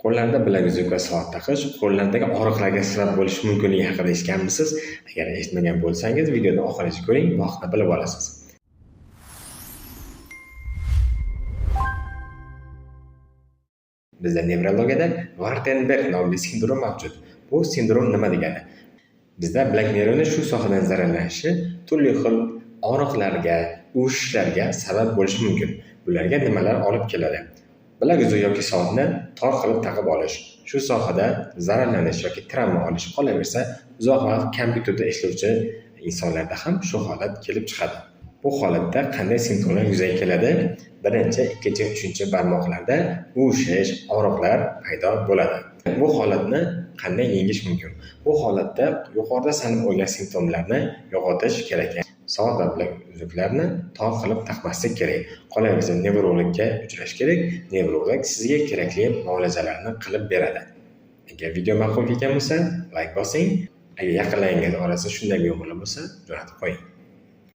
Qo'llarda bilak uzuk va soat taqish qo'llardagi og'riqlarga sabab bo'lishi mumkinligi haqida eshitganmisiz? Agar eshitmagan bo'lsangiz, videoni oxirigacha ko'ring, bu haqida bilib olasiz. Bizda nevrologiyada Waardenburg nomli sindrom mavjud. Bu sindrom nima degani? Bizda bilak nevroni shu sohadan zararlanishi turli xil og'riqlarga, uvishishlarga sabab bo'lishi mumkin. Bularga nimalar olib keladi? Bilak uzuk yoki soatni tor qilib taqib olish, shu sohada zararlanish yoki travma olish, qolaversa uzoq vaqt kompyuterda ishlovchi insonlarda ham shu holat kelib chiqadi. Bu holatda qanday simptomlar yuzaga keladi? Birinchi, ikkinchi, uchinchi barmoqlarda uvishish, og'riqlar paydo bo'ladi. Bu holatni qanday yengish mumkin? Bu holatda yuqorida sanab olgan simptomlarni yo'qotish kerak. Soat va bilak uzuklarni tor qilib taqmaslik kerak. Qolaversa nevrologga uchrash kerak. Nevrolog sizga kerakli muolajalarni qilib beradi. Agar video ma'qul kelgan bo'lsa, like bosing. Agar yaqinlaringiz orasida shunday bemorlar bo'lsa, jo'natib qo'ying.